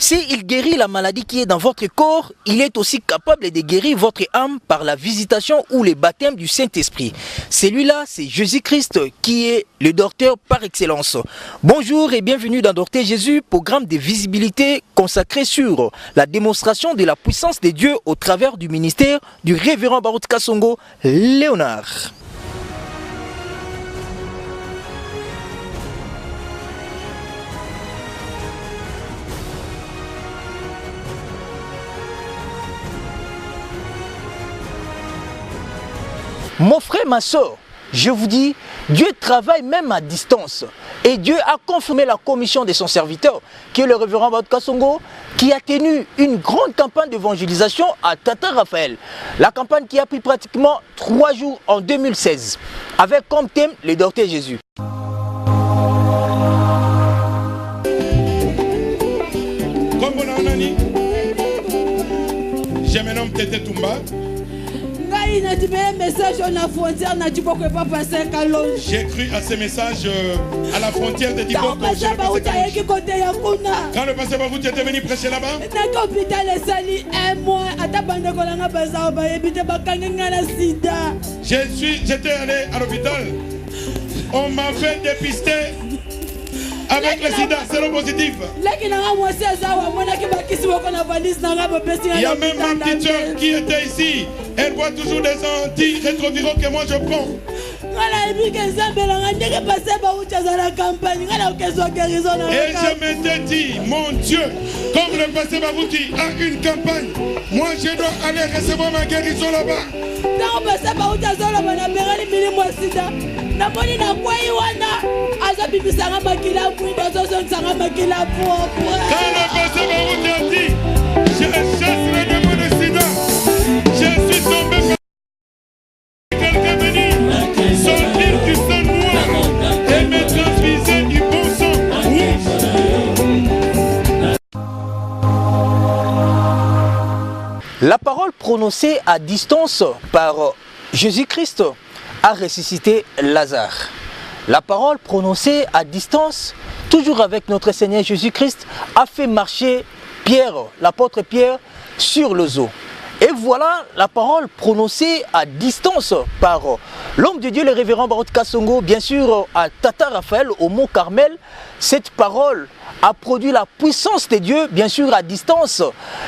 S'il guérit la maladie qui est dans votre corps, il est aussi capable de guérir votre âme par la visitation ou le baptême du Saint-Esprit. Celui-là, c'est Jésus-Christ qui est le docteur par excellence. Bonjour et bienvenue dans Docteur Jésus, programme de visibilité consacré sur la démonstration de la puissance de Dieu au travers du ministère du révérend Baruti Kasongo Léonard. Mon frère, ma soeur, je vous dis, Dieu travaille même à distance. Et Dieu a confirmé la commission de son serviteur, qui est le révérend Baruti Kasongo, qui a tenu une grande campagne d'évangélisation à Tata Raphaël. La campagne qui a pris pratiquement 3 jours en 2016, avec comme thème le docteur Jésus. Je me nomme Tete Toumba. J'ai cru à ces messages à la frontière de Diboko. Quand le pasteur Baruti était venu prêcher là-bas, j'étais allé à l'hôpital. On m'avait dépisté avec le sida, c'est positif. Il y a même ma petite soeur qui était ici. Elle voit toujours des antirétroviraux que moi je prends. Et je m'étais dit, mon Dieu, comme le pasteur Baruti a une campagne, moi je dois aller recevoir ma guérison là-bas. Quand le pasteur Baruti a dit, je chasse le démon de sida, je suis tombé par quelqu'un venu sortir du sang noir et me transfuser du bon sang. La parole prononcée à distance par Jésus-Christ a ressuscité Lazare. La parole prononcée à distance, toujours avec notre Seigneur Jésus-Christ, a fait marcher Pierre, l'apôtre Pierre, sur les eaux. Et voilà la parole prononcée à distance par l'homme de Dieu, le révérend Baruti Kasongo, bien sûr à Tata Raphaël, au Mont Carmel. Cette parole a produit la puissance de Dieu, bien sûr à distance,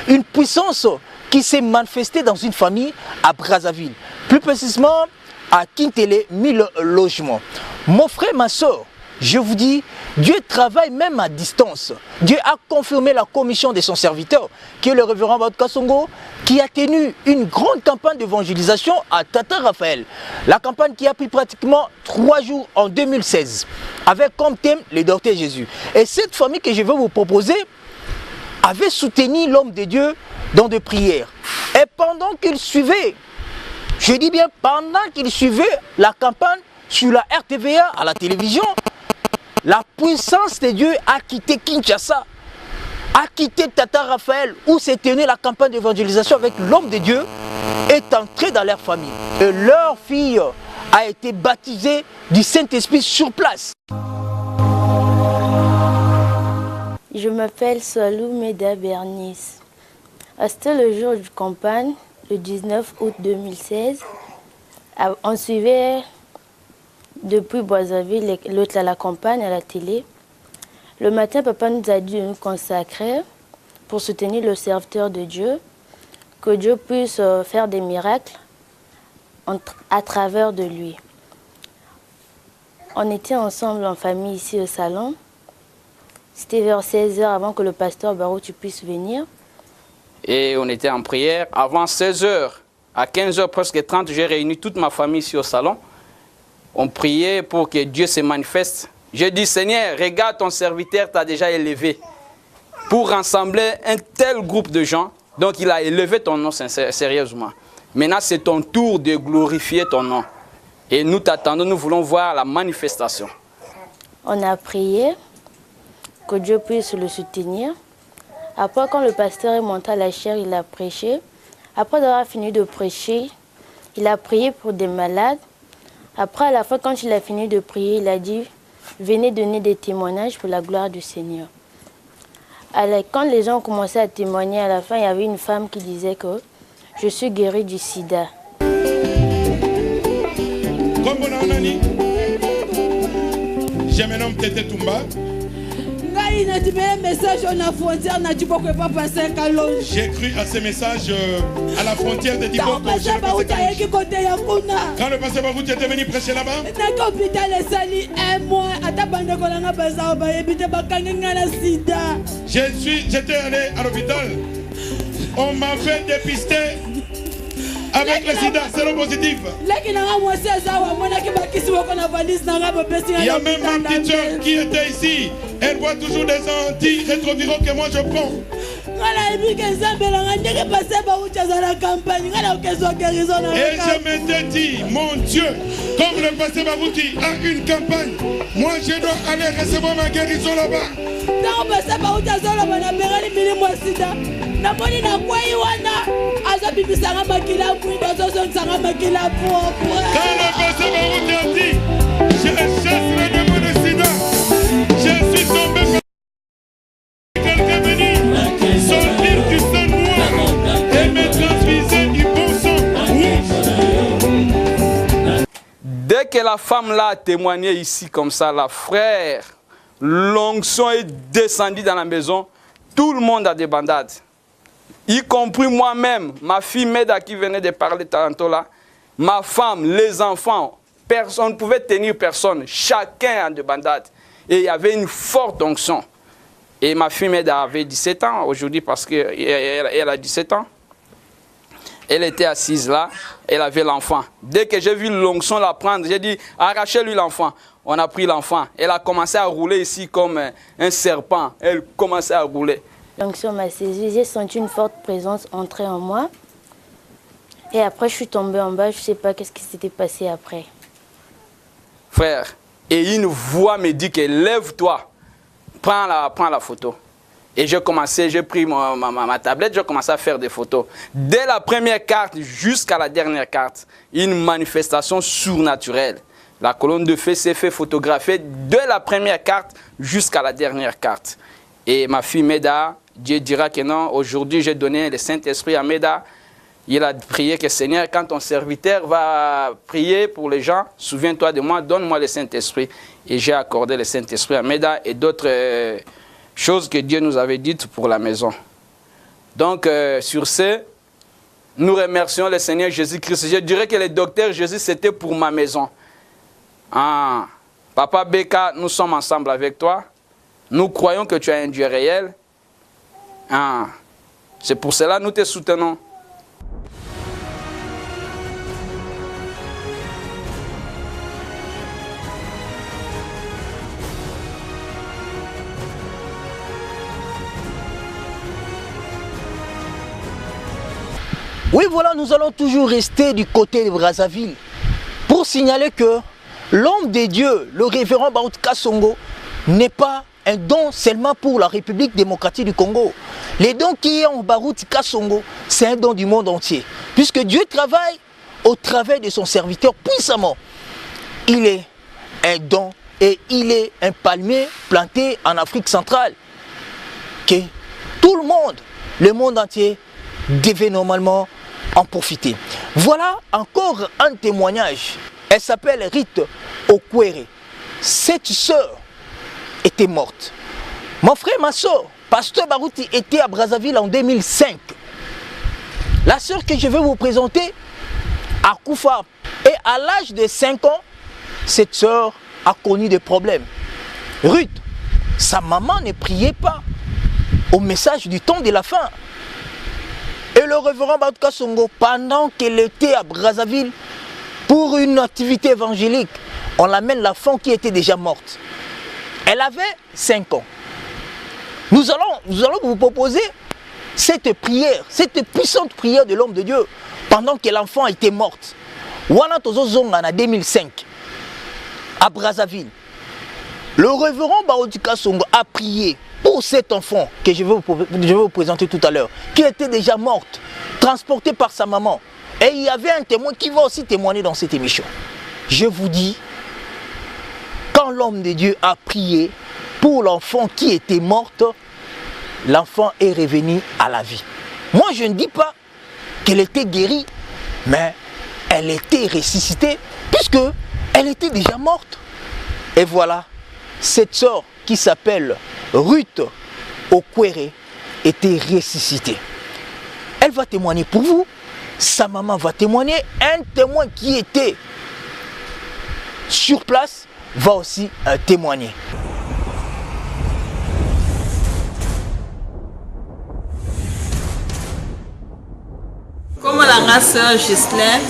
une puissance qui s'est manifestée dans une famille à Brazzaville, plus précisément à Kintele, 1000 logements. Mon frère, ma soeur, je vous dis, Dieu travaille même à distance. Dieu a confirmé la commission de son serviteur, qui est le révérend Baruti Kasongo, qui a tenu une grande campagne d'évangélisation à Tata Raphaël. La campagne qui a pris pratiquement 3 jours en 2016, avec comme thème le docteur Jésus. Et cette famille que je vais vous proposer avait soutenu l'homme de Dieu dans des prières. Et pendant qu'il suivait, je dis bien pendant qu'il suivait la campagne sur la RTVA à la télévision, la puissance de Dieu a quitté Kinshasa, a quitté Tata Raphaël, où s'est tenue la campagne d'évangélisation avec l'homme de Dieu, est entrée dans leur famille. Et leur fille a été baptisée du Saint-Esprit sur place. Je m'appelle Salou Meda Bernice. C'était le jour de campagne, le 19 août 2016. On suivait depuis Brazzaville l'autre à la campagne, à la télé. Le matin, papa nous a dit de nous consacrer pour soutenir le serviteur de Dieu, que Dieu puisse faire des miracles à travers de lui. On était ensemble en famille ici au salon. C'était vers 16h avant que le pasteur Baruti puisse venir. Et on était en prière. Avant 16h, à 15h presque 30, j'ai réuni toute ma famille ici au salon. On priait pour que Dieu se manifeste. J'ai dit, Seigneur, regarde ton serviteur t'a déjà élevé pour rassembler un tel groupe de gens. Donc il a élevé ton nom sérieusement. Maintenant, c'est ton tour de glorifier ton nom. Et nous t'attendons, nous voulons voir la manifestation. On a prié que Dieu puisse le soutenir. Après, quand le pasteur est monté à la chaire, il a prêché. Après avoir fini de prêcher, il a prié pour des malades. Après, à la fin, quand il a fini de prier, il a dit « Venez donner des témoignages pour la gloire du Seigneur ». Alors, quand les gens ont commencé à témoigner, à la fin, il y avait une femme qui disait que je suis guérie du sida. Comme on a dit, je me nomme Tete Toumba. J'ai cru à ces messages à la frontière de Diboko. Quand le pasteur Barouti était venu prêcher là-bas, j'étais allé à l'hôpital. On m'avait dépisté avec le sida, c'est positif. Il y a même ma petite soeur qui était ici. Elle voit toujours des antirétroviraux que moi je prends. Et je m'étais dit, mon Dieu, comme le pasteur Barouti a une campagne, moi je dois aller recevoir ma guérison là-bas. Quand le pasteur Barouti a dit, je chasse le démon de sida, je suis tombé par quelqu'un venu sortir du sang noir et me transfuser du bon sang rouge. Dès que la femme là a témoigné ici comme ça, la frère, l'onction est descendue dans la maison, tout le monde a des bandades. Y compris moi-même, ma fille Meda qui venait de parler tantôt là, ma femme, les enfants, personne ne pouvait tenir personne, chacun a des bandades. Et il y avait une forte onction. Et ma fille Meda avait 17 ans aujourd'hui parce qu'elle a 17 ans. Elle était assise là, elle avait l'enfant. Dès que j'ai vu l'onction la prendre, j'ai dit, arrachez-lui l'enfant. On a pris l'enfant. Elle a commencé à rouler ici comme un serpent. Elle commençait à rouler. L'onction m'a saisi, j'ai senti une forte présence entrer en moi. Et après, je suis tombée en bas, je ne sais pas qu'est-ce qui s'était passé après. Frère, et une voix me dit que lève-toi, prends la photo. Et j'ai pris ma tablette, j'ai commencé à faire des photos. Dès la première carte jusqu'à la dernière carte, une manifestation surnaturelle. La colonne de feu s'est fait photographier de la première carte jusqu'à la dernière carte. Et ma fille Meda, Dieu dira que non, aujourd'hui j'ai donné le Saint-Esprit à Meda. Il a prié que Seigneur, quand ton serviteur va prier pour les gens, souviens-toi de moi, donne-moi le Saint-Esprit. Et j'ai accordé le Saint-Esprit à Meda et d'autres choses que Dieu nous avait dites pour la maison. Donc, sur ce, nous remercions le Seigneur Jésus-Christ. Je dirais que le docteur Jésus, c'était pour ma maison. Ah, Papa Beka, nous sommes ensemble avec toi. Nous croyons que tu as un Dieu réel. Ah, c'est pour cela que nous te soutenons. Oui, voilà, nous allons toujours rester du côté de Brazzaville pour signaler que l'homme de Dieu, le révérend Barouti Kasongo, n'est pas un don seulement pour la République démocratique du Congo. Les dons qui ont Barouti Kasongo, c'est un don du monde entier. Puisque Dieu travaille au travers de son serviteur puissamment. Il est un don et il est un palmier planté en Afrique centrale. Que tout le monde entier, devait normalement en profiter. Voilà encore un témoignage. Elle s'appelle Rite Okwere. Cette sœur était morte. Mon frère, ma soeur, pasteur Barouti était à Brazzaville en 2005. La sœur que je vais vous présenter a Koufa. Et à l'âge de 5 ans, cette sœur a connu des problèmes. Ruth, sa maman ne priait pas au message du temps de la fin. Et le révérend Barouti Kasongo, pendant qu'elle était à Brazzaville pour une activité évangélique, on l'amène l'enfant qui était déjà morte. Elle avait 5 ans. Nous allons vous proposer cette prière, cette puissante prière de l'homme de Dieu pendant que l'enfant était morte. Wana Tozo Zonga en 2005 à Brazzaville. Le révérend Barouti Kasongo a prié pour cet enfant que je vais vous présenter tout à l'heure, qui était déjà morte, transportée par sa maman. Et il y avait un témoin qui va aussi témoigner dans cette émission. Je vous dis, quand l'homme de Dieu a prié pour l'enfant qui était morte, l'enfant est revenu à la vie. Moi, je ne dis pas qu'elle était guérie, mais elle était ressuscitée puisque elle était déjà morte. Et voilà, cette sœur qui s'appelle Ruth Okwere était ressuscitée. Elle va témoigner pour vous. Sa maman va témoigner. Un témoin qui était sur place va aussi témoigner. Comme la sœur Gislaine,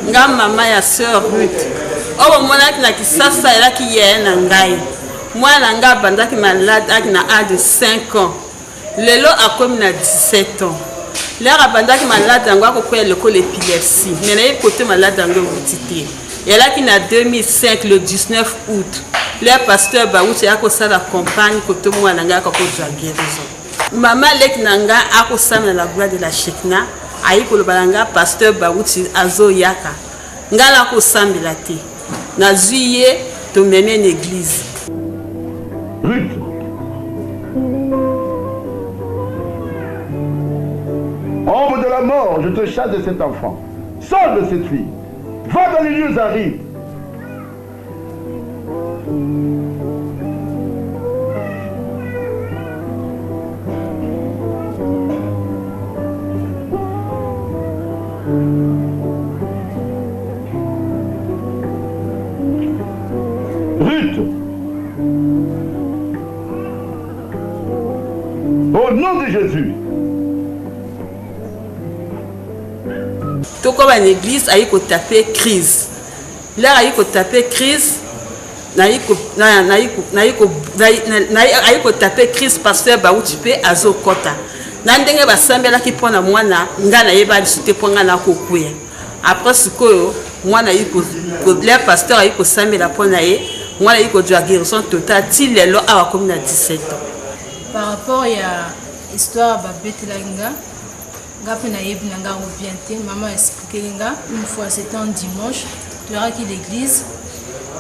nga maman ya sœur Ruth. Oh mona ki na kisasa ela ki ye na ngai. Moi na nga banda ki malade ak na âge de 5 ans. Lelo akomi na 17 ans. L'air banda ki malade ngo akokoya l'école épilepsie. Mais na côté malade ngo vutité. Et là qui na 2005 le 19 août. Le pasteur Baouti a kosa la campagne côté moi na nga ko za guérison. Maman lek na nga akosana la gloire de la Shekina. Aïko le balanga pasteur Baouti azo yaka ngala ko sambela te na juillet to meme une église. Ruth, ombre de la mort, je te chasse de cet enfant, sors de cette fille, va dans les lieux arides. Ruth, au nom de Jésus. To comme une église aïko taper crise. Là aïko taper crise. Naïko taper crise pasteur Baouti pe azo kota. Nandenge basambela ki pona mwana ngana yeba lisute ponga na kokuya. Après ce que moi naïko le pasteur aïko sambela pona ye. Moi, il y a une guérison totale. Il y a 17 ans. Par rapport à l'histoire de Bettelanga, maman expliqué une fois, c'était un dimanche, tu auras qui l'église,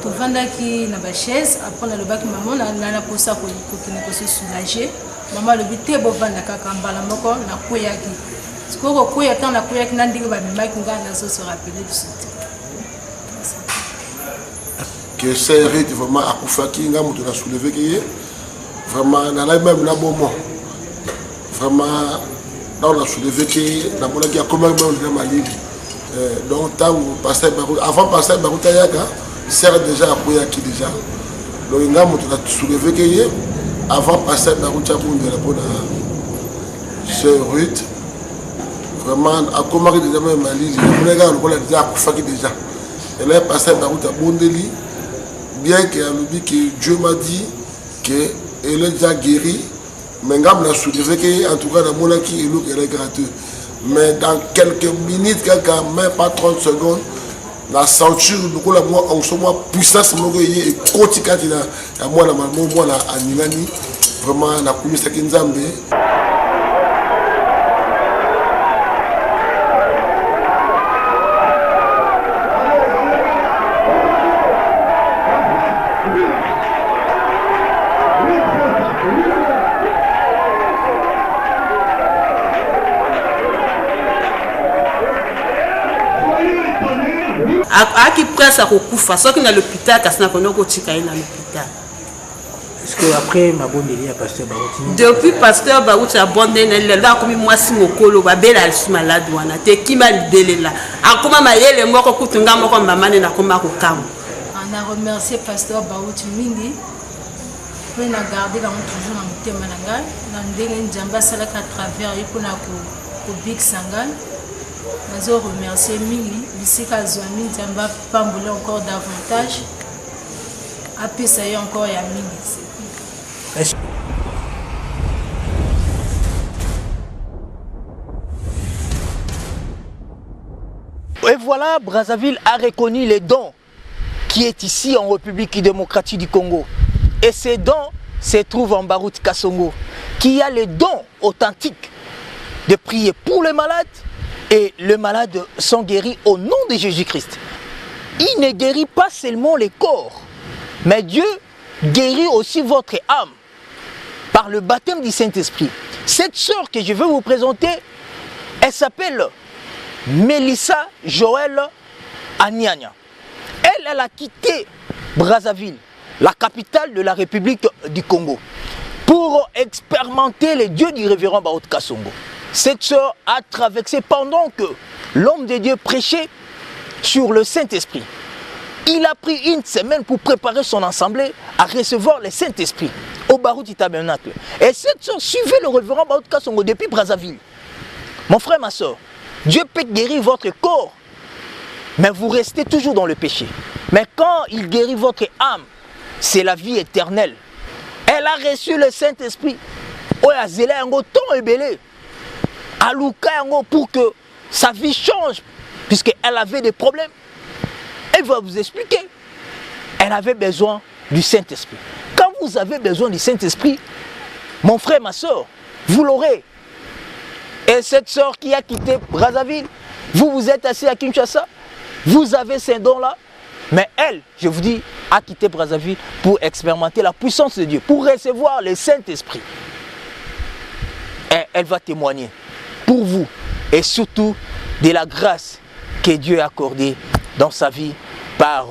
tu vas qui na chaise, après le bac maman, na pour ça pour se soulager. Maman le but est bon vendre kakambala moko na koyaki. Ce qu'on koyaki na koyaki na ndiki ba mimaki ngana so se rappeler du suite. Que c'est vraiment à Koufaki, on a soulevé vraiment dans la même moment. Vraiment, là on a soulevé que dans mon qui a comment on a Mali. Donc avant de passer par Routayaka, c'est déjà à Koyaki déjà. Donc on a soulevé que avant de passer par Routayaka, on a c'est Ruth. Vraiment à comment déjà même Mali, on a déjà à Koufaki déjà. Elle est passée par Routayaka Bondeli. Bien que Dieu m'a dit qu'elle est déjà guérie, mais je me soulevé qu'en tout cas, dans mon qui elle est gratuite. Mais dans quelques minutes, même pas 30 secondes, la ceinture, on se voit puissance, et côté à moi, à Ningani, vraiment, la commission qui nous a qui presse à Kokufa, soit qu'il a l'hôpital, parce qu'on a l'hôpital. Est-ce que après ma bonne délire, pasteur Baouti? Depuis pasteur Baouti a abandonné, là comme moi si mon colo va belle à ce malade ou en a qui m'a libéré là. A comment m'a yé les mots qu'on coûte un gamin comme maman et n'a comme ma cam. On a remercié pasteur Baouti Mingi. On a gardé là toujours dans le thème Mananga. On a donné Djamba Salak à travers et pour la Big Sangal. Nous avons remercié Mingi. Ici, Kazoami Djamba Pamboulé encore davantage. Après ça y est encore, il y a Mingi. Et voilà, Brazzaville a reconnu les dons qui est ici en République démocratique du Congo. Et ces dons se trouvent en Barout Kasongo, qui a les dons authentiques de prier pour les malades, et les malades sont guéris au nom de Jésus-Christ. Il ne guérit pas seulement les corps, mais Dieu guérit aussi votre âme par le baptême du Saint-Esprit. Cette sœur que je vais vous présenter, elle s'appelle Mélissa Joël Aniania. Elle a quitté Brazzaville, la capitale de la République du Congo, pour expérimenter les dieux du révérend Baot Kasongo. Cette sœur a traversé pendant que l'homme de Dieu prêchait sur le Saint-Esprit. Il a pris une semaine pour préparer son assemblée à recevoir le Saint-Esprit au Barouti Tabernacle. Et cette sœur suivait le révérend Baot Kasongo depuis Brazzaville. Mon frère, ma soeur, Dieu peut guérir votre corps, mais vous restez toujours dans le péché. Mais quand il guérit votre âme, c'est la vie éternelle. Elle a reçu le Saint-Esprit. Pour que sa vie change, puisqu'elle avait des problèmes. Elle va vous expliquer. Elle avait besoin du Saint-Esprit. Quand vous avez besoin du Saint-Esprit, mon frère, ma soeur, vous l'aurez. Et cette soeur qui a quitté Brazzaville, vous êtes assis à Kinshasa, vous avez ces dons-là, mais elle, je vous dis, a quitté Brazzaville pour expérimenter la puissance de Dieu, pour recevoir le Saint-Esprit. Et elle va témoigner pour vous et surtout de la grâce que Dieu a accordée dans sa vie par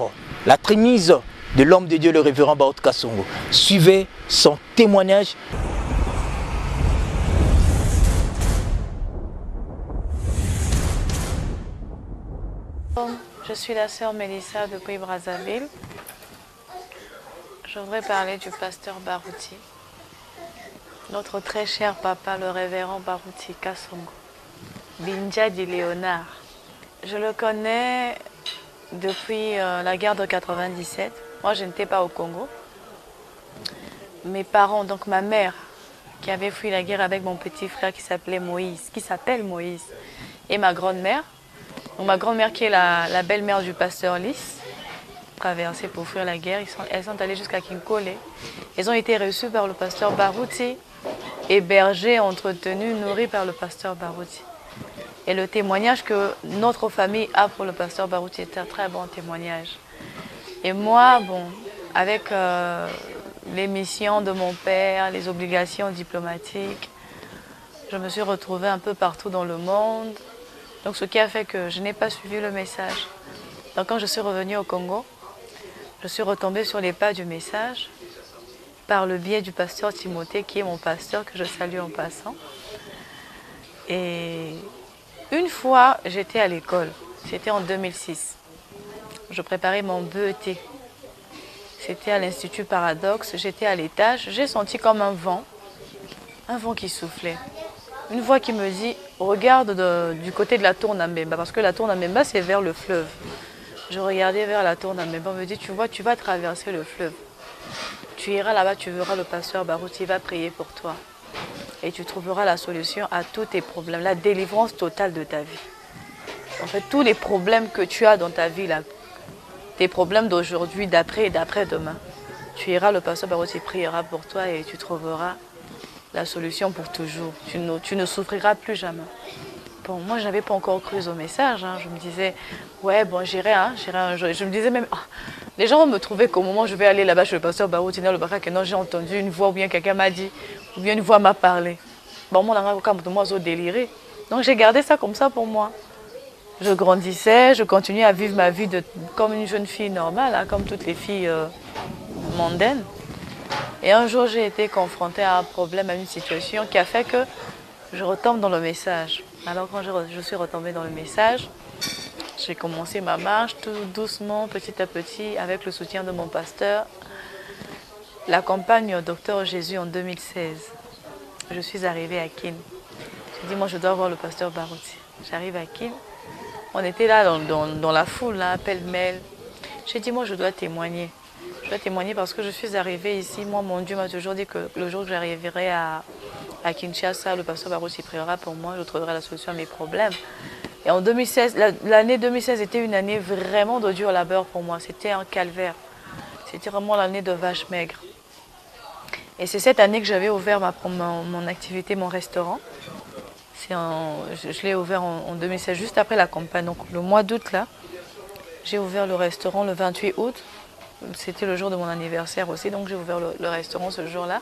la trémise de l'homme de Dieu, le révérend Baot Kasongo. Suivez son témoignage. Je suis la sœur Mélissa depuis Brazzaville. Je voudrais parler du pasteur Barouti, notre très cher papa, le révérend Barouti Kasongo, Binja Di Léonard. Je le connais depuis la guerre de 97. Moi, je n'étais pas au Congo. Mes parents, donc ma mère, qui avait fui la guerre avec mon petit frère qui s'appelle Moïse, et ma grand-mère. Donc ma grand-mère qui est la belle-mère du pasteur Lys, traversée pour fuir la guerre, elles sont allées jusqu'à Kinkole. Elles ont été reçues par le pasteur Barouti, hébergées, entretenues, nourries par le pasteur Barouti. Et le témoignage que notre famille a pour le pasteur Barouti est un très bon témoignage. Et moi, bon, avec les missions de mon père, les obligations diplomatiques, je me suis retrouvée un peu partout dans le monde. Donc ce qui a fait que je n'ai pas suivi le message. Donc quand je suis revenue au Congo, je suis retombée sur les pas du message par le biais du pasteur Timothée, qui est mon pasteur, que je salue en passant. Et une fois, j'étais à l'école. C'était en 2006. Je préparais mon BET. C'était à l'Institut Paradoxe. J'étais à l'étage. J'ai senti comme un vent qui soufflait. Une voix qui me dit, regarde du côté de la tour Nambemba, parce que la tour Nambemba, c'est vers le fleuve. Je regardais vers la tour Nambemba, on me dit, tu vois, tu vas traverser le fleuve. Tu iras là-bas, tu verras le pasteur Barouti, il va prier pour toi. Et tu trouveras la solution à tous tes problèmes, la délivrance totale de ta vie. En fait, tous les problèmes que tu as dans ta vie, là, tes problèmes d'aujourd'hui, d'après et d'après-demain, tu iras, le pasteur Barouti priera pour toi et tu trouveras la solution pour toujours. Tu ne souffriras plus jamais. Bon, moi, je n'avais pas encore cru au message. Je me disais, ouais, bon, j'irai un jour. Je me disais même, les gens vont me trouver qu'au moment où je vais aller là-bas chez le pasteur Barouti, que non, j'ai entendu une voix ou bien quelqu'un m'a dit, ou bien une voix m'a parlé. Bon, moi, j'ai déliré. Donc, j'ai gardé ça comme ça pour moi. Je grandissais, je continuais à vivre ma vie comme une jeune fille normale, comme toutes les filles mondaines. Et un jour, j'ai été confrontée à un problème, à une situation qui a fait que je retombe dans le message. Alors quand je suis retombée dans le message, j'ai commencé ma marche tout doucement, petit à petit, avec le soutien de mon pasteur. La campagne Docteur Jésus en 2016. Je suis arrivée à Kin. J'ai dit, moi je dois voir le pasteur Barouti. J'arrive à Kin. On était là dans la foule, là, pêle-mêle. J'ai dit, moi je dois témoigner. Je dois témoigner parce que je suis arrivée ici. Moi, mon Dieu m'a toujours dit que le jour où j'arriverai à Kinshasa, le pasteur Barouti priera pour moi, je trouverai la solution à mes problèmes. Et en 2016, l'année 2016 était une année vraiment de dur labeur pour moi. C'était un calvaire. C'était vraiment l'année de vache maigre. Et c'est cette année que j'avais ouvert mon activité, mon restaurant. Je l'ai ouvert en 2016, juste après la campagne. Donc le mois d'août, là, j'ai ouvert le restaurant le 28 août. C'était le jour de mon anniversaire aussi, donc j'ai ouvert le restaurant ce jour-là.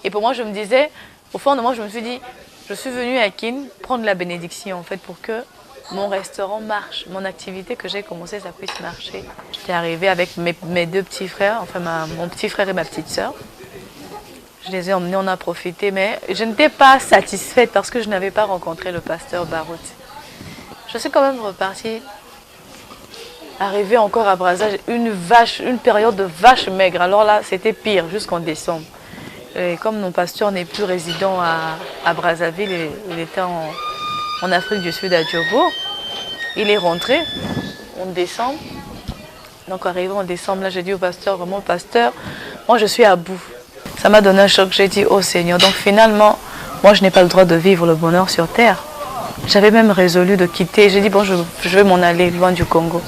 Et pour moi, je me disais, Au fond de moi, je me suis dit, je suis venue à Kin prendre la bénédiction en fait pour que mon restaurant marche, mon activité que j'ai commencé, ça puisse marcher. J'étais arrivée avec mes deux petits frères, enfin mon petit frère et ma petite sœur. Je les ai emmenés, on a profité, mais je n'étais pas satisfaite parce que je n'avais pas rencontré le pasteur Barout. Je suis quand même repartie, arrivée encore à Brazzaville, une période de vache maigre. Alors là, c'était pire, jusqu'en décembre. Et comme mon pasteur n'est plus résident à Brazzaville, il était en Afrique du Sud, à Diobourg. Il est rentré en décembre. Donc arrivé en décembre, là j'ai dit au pasteur, vraiment pasteur, moi je suis à bout. Ça m'a donné un choc, j'ai dit, oh Seigneur, donc finalement, moi je n'ai pas le droit de vivre le bonheur sur terre. J'avais même résolu de quitter, j'ai dit, bon je vais m'en aller loin du Congo.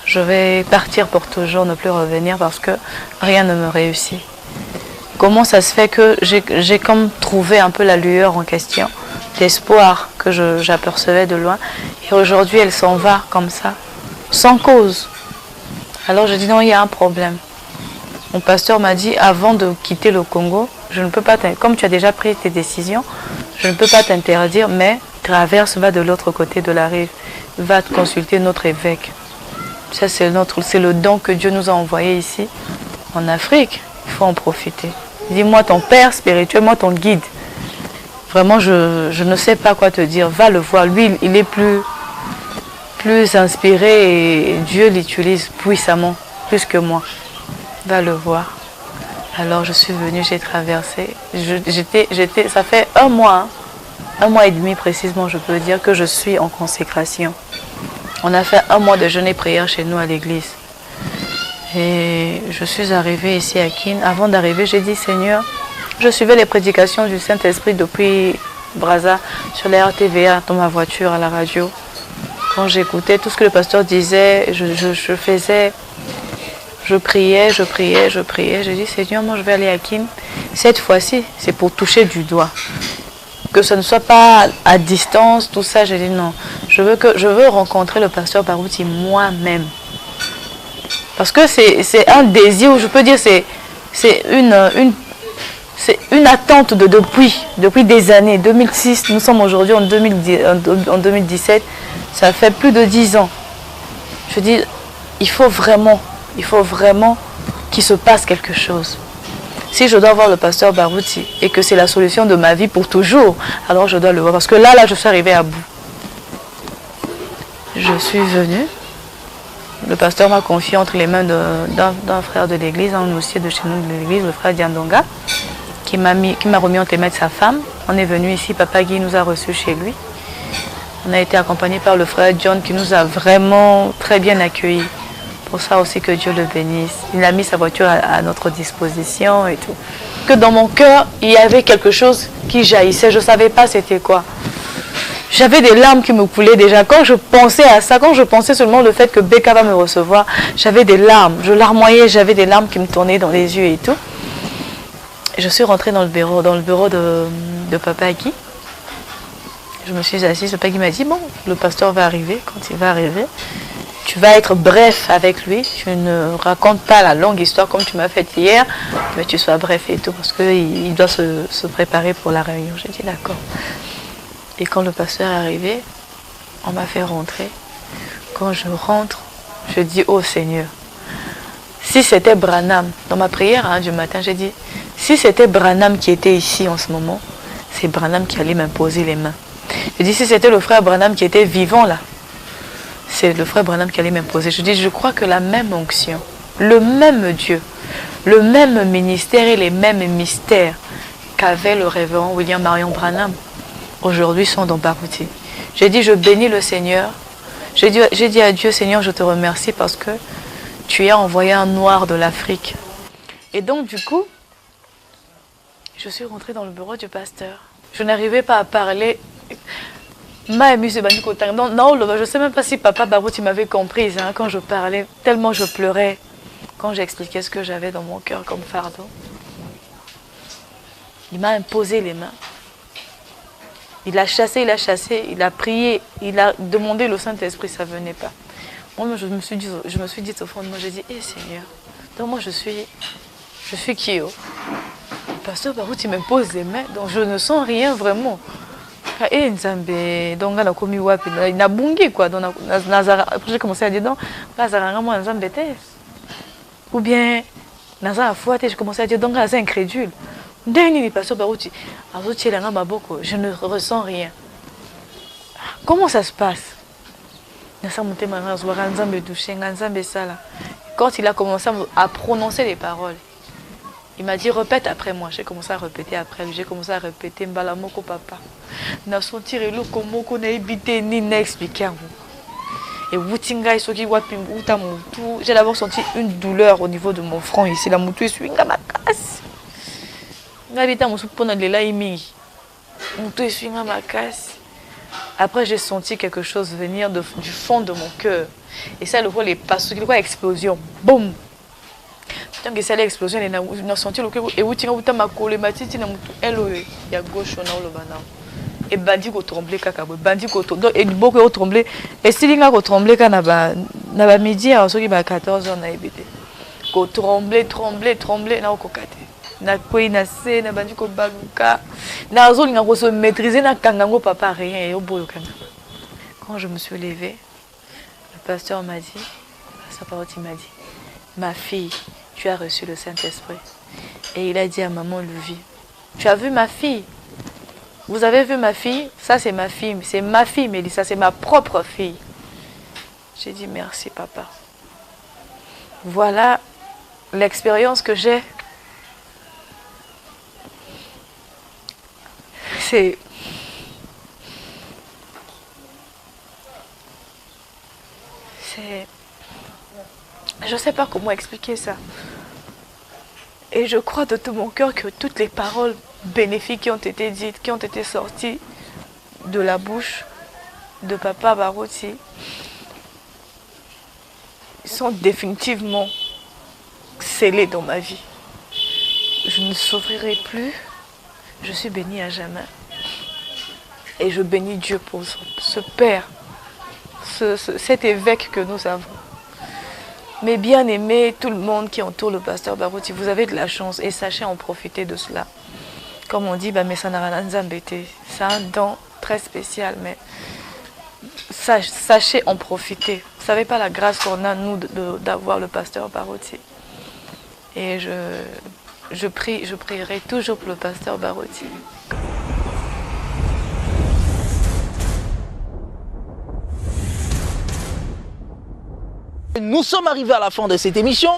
Je vais partir pour toujours, ne plus revenir parce que rien ne me réussit. Comment ça se fait que j'ai comme trouvé un peu la lueur en question, l'espoir que j'apercevais de loin. Et aujourd'hui, elle s'en va comme ça, sans cause. Alors je dis non, il y a un problème. Mon pasteur m'a dit, avant de quitter le Congo, je ne peux pas, comme tu as déjà pris tes décisions, je ne peux pas t'interdire, mais traverse, va de l'autre côté de la rive, va te consulter notre évêque. Ça, c'est le don que Dieu nous a envoyé ici, en Afrique. Il faut en profiter. Dis-moi ton père spirituel, moi ton guide. Vraiment, je ne sais pas quoi te dire. Va le voir. Lui, il est plus inspiré et Dieu l'utilise puissamment, plus que moi. Va le voir. Alors, je suis venue, j'ai traversé. Ça fait un mois et demi précisément, je peux dire, que je suis en consécration. On a fait un mois de jeûne et prière chez nous à l'église. Et je suis arrivée ici à Kin. Avant d'arriver, j'ai dit, Seigneur, je suivais les prédications du Saint-Esprit depuis Brazza, sur la RTVA, dans ma voiture, à la radio. Quand j'écoutais tout ce que le pasteur disait, je faisais, je priais. J'ai dit, Seigneur, moi je vais aller à Kin. Cette fois-ci, c'est pour toucher du doigt. Que ce ne soit pas à distance, tout ça. J'ai dit non. Je veux rencontrer le pasteur Barouti moi-même. Parce que c'est un désir, je peux dire, c'est une attente depuis des années. 2006, nous sommes aujourd'hui en 2017, ça fait plus de 10 ans. Je dis, il faut vraiment qu'il se passe quelque chose. Si je dois voir le pasteur Barouti et que c'est la solution de ma vie pour toujours, alors je dois le voir. Parce que là, je suis arrivée à bout. Je suis venue. Le pasteur m'a confié entre les mains d'un frère de l'église, un officier de chez nous de l'église, le frère Diandonga, qui m'a remis entre les mains de sa femme. On est venu ici, Papa Guy nous a reçus chez lui. On a été accompagné par le frère John qui nous a vraiment très bien accueillis. Pour ça aussi que Dieu le bénisse. Il a mis sa voiture à notre disposition et tout. Que dans mon cœur, il y avait quelque chose qui jaillissait. Je ne savais pas c'était quoi. J'avais des larmes qui me coulaient déjà. Quand je pensais à ça, quand je pensais seulement le fait que Becca va me recevoir, j'avais des larmes. Je larmoyais, j'avais des larmes qui me tournaient dans les yeux et tout. Et je suis rentrée dans le bureau de Papa Guy. Je me suis assise. Papa Guy m'a dit, bon, le pasteur va arriver. Quand il va arriver, tu vas être bref avec lui. Tu ne racontes pas la longue histoire comme tu m'as fait hier, mais tu sois bref et tout, parce qu'il doit se préparer pour la réunion. J'ai dit d'accord. Et quand le pasteur est arrivé, on m'a fait rentrer. Quand je rentre, je dis, oh Seigneur, si c'était Branham, dans ma prière du matin, j'ai dit, si c'était Branham qui était ici en ce moment, c'est Branham qui allait m'imposer les mains. Je dis, si c'était le frère Branham qui était vivant là, c'est le frère Branham qui allait m'imposer. Je dis, je crois que la même onction, le même Dieu, le même ministère et les mêmes mystères qu'avait le révérend William Marion Branham, aujourd'hui sont dans Barouti. J'ai dit, je bénis le Seigneur. J'ai dit à Dieu, Seigneur, je te remercie parce que tu as envoyé un noir de l'Afrique. Et donc, du coup, je suis rentrée dans le bureau du pasteur. Je n'arrivais pas à parler. Je ne sais même pas si Papa Barouti m'avait comprise quand je parlais, tellement je pleurais quand j'expliquais ce que j'avais dans mon cœur comme fardeau. Il m'a imposé les mains. Il a chassé, il a prié, il a demandé le Saint-Esprit, ça ne venait pas. Moi, je me suis dit au fond de moi, j'ai dit, Seigneur, donc moi je suis qui? pasteur Barouti me pose les mains, donc je ne sens rien vraiment. Et Nzambe, donc on a commis wapi, il a bungé quoi. Donc après j'ai commencé à dire donc, Nazara moi Nzambe ou bien Nazara fouette, j'ai commencé à dire donc c'est incrédule. Dernier pasteur Barouti, je ne ressens rien. Comment ça se passe? Quand il a commencé à prononcer les paroles, il m'a dit répète après moi. J'ai commencé à répéter après lui. J'ai commencé à répéter Mbalamoko papa. N'a senti le komoko n'a évité ni n'a expliqué. Et Woutinga isoki wapim utamutu. J'ai d'abord senti une douleur au niveau de mon front ici. La moutou est swinga ma casse. N'habita mon soupon de la imi. Moutou est swinga ma casse. Après j'ai senti quelque chose venir du fond de mon cœur. Et ça le voit les passes, quoi explosion. Boum. Tant que c'est l'explosion, il a senti le cœur et Woutinga utama collé matiti na moutou. Elle y a gauche on a le banana. Et bandi ko tremblé kaka bandi ko donc et beaucoup ko tremblé et silinga ko tremblé kana ba na ba midi à soki ba 14h na ebité ko tremblé na ko kate na koi na se na bandi ko baluka na zolinga ko se maîtriser na kangango papa rien et oboyo kana. Quand je me suis levée, le pasteur m'a dit, sa parole m'a dit, ma fille, tu as reçu le Saint-Esprit. Et il a dit à maman Louvi, tu as vu ma fille? Vous avez vu ma fille? Ça c'est ma fille Mélissa, c'est ma propre fille. J'ai dit merci papa. Voilà l'expérience que j'ai. C'est... Je ne sais pas comment expliquer ça. Et je crois de tout mon cœur que toutes les paroles bénéfiques qui ont été dites, qui ont été sorties de la bouche de Papa Barouti sont définitivement scellées dans ma vie. Je ne souffrirai plus. Je suis bénie à jamais. Et je bénis Dieu pour ce Père, cet évêque que nous avons. Mais bien aimé, tout le monde qui entoure le pasteur Barouti, vous avez de la chance et sachez en profiter de cela. Comme on dit, mais ça n'a rien à embêter. C'est un don très spécial, mais sachez en profiter. Vous ne savez pas la grâce qu'on a, nous, d'avoir le pasteur Barouti. Et je prierai toujours pour le pasteur Barouti. Nous sommes arrivés à la fin de cette émission.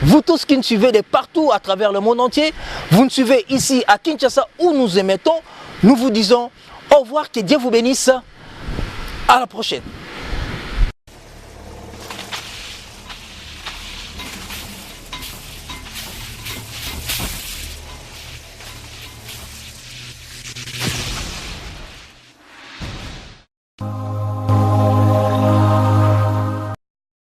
Vous tous qui nous suivez de partout à travers le monde entier, vous nous suivez ici à Kinshasa où nous émettons, nous vous disons au revoir, que Dieu vous bénisse. À la prochaine.